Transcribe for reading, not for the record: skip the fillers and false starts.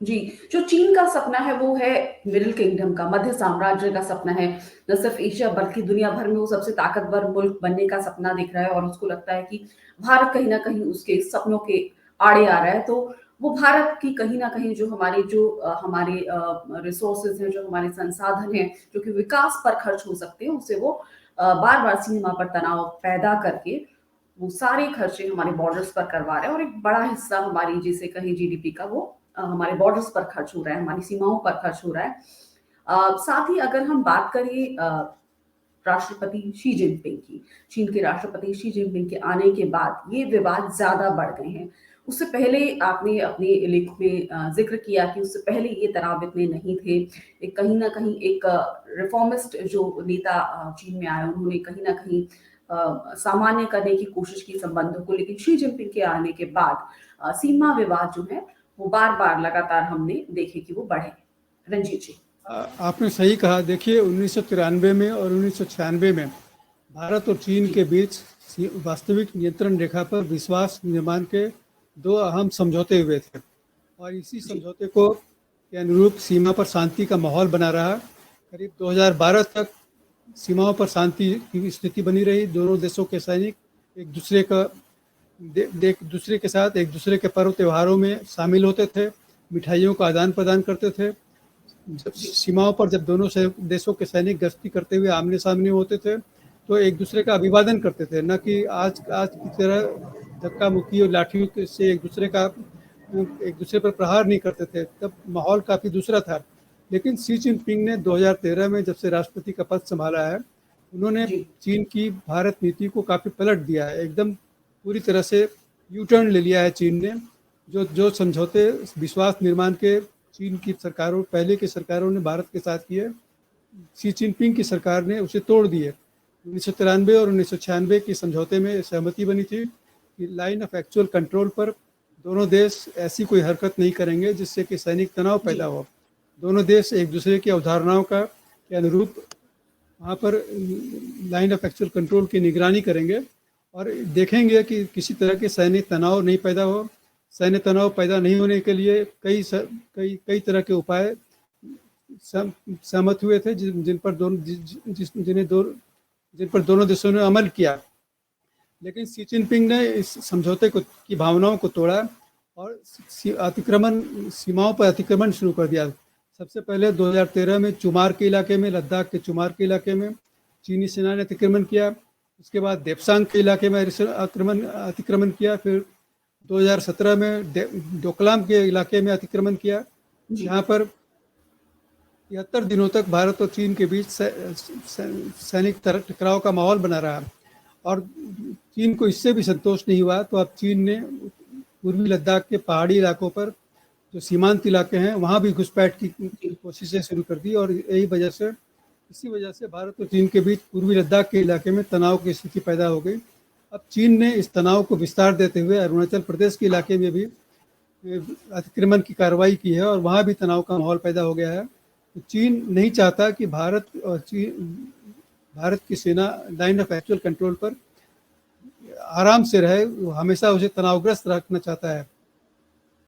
जी, जो चीन का सपना है वो है मिडल किंगडम का, मध्य साम्राज्य का सपना है। न सिर्फ़ एशिया बल्कि दुनिया भर में वो सबसे ताकतवर मुल्क बनने का सपना देख रहा है और उसको लगता है कि भारत कहीं न कहीं उसके सपनों के आड़े आ रहा है। तो वो भारत की कहीं न कहीं जो हमारे रिसोर्सेज़ हैं, जो हमारे संसाधन हैं, जो कि विकास पर खर्च हो सकते हैं, उसे वो बार-बार सीमा पर तनाव पैदा करके वो सारे खर्चे हमारे बॉर्डर्स पर करवा रहे हैं और एक बड़ा हिस्सा हमारी जिसे कहें जीडीपी का वो हमारे बॉर्डर्स पर खर्च हो रहा है, हमारी सीमाओं पर खर्च हो रहा है। साथ ही अगर हम बात करें राष्ट्रपति शी जिनपिंग की, चीन के राष्ट्रपति शी जिनपिंग के आने के बाद ये विवाद ज़्यादा बढ़ गए हैं। उससे पहले आपने अपने लेख में ज़िक्र किया कि उससे पहले ये तनाव इतने नहीं थे। एक कहीं न कहीं एक रिफॉर्मिस्ट जो नेता चीन में आए, उन्होंने कहीं न कहीं सामान्य करने की कोशिश की संबंधों को, लेकिन शी जिनपिंग के आने के बाद सीमा विवाद जो है, वो बार-बार लगातार हमने देखे कि वो बढ़े। रंजीत जी। आपने सही कहा। देखिए 1993 में और 1996 में भारत और चीन जी, के बीच वास्तविक नियंत्रण रेखा पर विश्वास निर्माण के दो अहम समझौते हुए थे और इसी जी, समझौते को के अनुरूप सीमा पर शांति का माहौल बना रहा। करीब 2012 तक सीमाओं पर शांति की स्थिति बनी रही। दोनों देशों के सैनिक एक दूसरे का एक दूसरे के साथ एक दूसरे के पर्व त्योहारों में शामिल होते थे, मिठाइयों का आदान प्रदान करते थे। जब जी, सीमाओं पर जब दोनों से देशों के सैनिक गश्ती करते हुए आमने सामने होते थे तो एक दूसरे का अभिवादन करते थे, न कि आज की तरह धक्का मुक्की और लाठियों से एक दूसरे पर प्रहार नहीं करते थे। तब माहौल काफ़ी दूसरा था। लेकिन शी जिनपिंग ने 2013 में जब से राष्ट्रपति का पद संभाला है, उन्होंने जी, चीन की भारत नीति को काफ़ी पलट दिया है। एकदम पूरी तरह से यू टर्न ले लिया है चीन ने। जो जो समझौते विश्वास निर्माण के चीन की सरकारों पहले की सरकारों ने भारत के साथ किए, शी जिनपिंग की सरकार ने उसे तोड़ दिए। 1993 और 1996 के समझौते में सहमति बनी थी कि लाइन ऑफ एक्चुअल कंट्रोल पर दोनों देश ऐसी कोई हरकत नहीं करेंगे जिससे कि सैनिक तनाव पैदा जी, हो। दोनों देश एक दूसरे की अवधारणाओं के अनुरूप वहाँ पर लाइन ऑफ एक्चुअल कंट्रोल की निगरानी करेंगे और देखेंगे कि किसी तरह के सैनिक तनाव नहीं पैदा हो। सैन्य तनाव पैदा नहीं होने के लिए कई तरह के उपाय सहमत हुए थे जिन पर दोनों जिन पर दोनों देशों ने अमल किया। लेकिन शी जिनपिंग ने इस समझौते को की भावनाओं को तोड़ा और सीमाओं पर अतिक्रमण शुरू कर दिया। सबसे पहले 2013 में चुमार के इलाके में, लद्दाख के चुमार के इलाके में चीनी सेना ने अतिक्रमण किया। उसके बाद देप्सांग के इलाके में अतिक्रमण किया। फिर 2017 में डोकलाम के इलाके में अतिक्रमण किया, जी, जहाँ पर 73 दिनों तक भारत और चीन के बीच सैनिक टकराव का माहौल बना रहा और चीन को इससे भी संतोष नहीं हुआ, तो अब चीन ने पूर्वी लद्दाख के पहाड़ी इलाकों पर जो सीमांत इलाके हैं वहाँ भी घुसपैठ की जी, कोशिशें शुरू कर दी और इसी वजह से भारत और चीन के बीच पूर्वी लद्दाख के इलाके में तनाव की स्थिति पैदा हो गई। अब चीन ने इस तनाव को विस्तार देते हुए अरुणाचल प्रदेश के इलाके में भी अतिक्रमण की कार्रवाई की है और वहाँ भी तनाव का माहौल पैदा हो गया है। तो चीन नहीं चाहता कि भारत की सेना लाइन ऑफ एक्चुअल कंट्रोल पर आराम से रहे, वो हमेशा उसे तनावग्रस्त रखना चाहता है।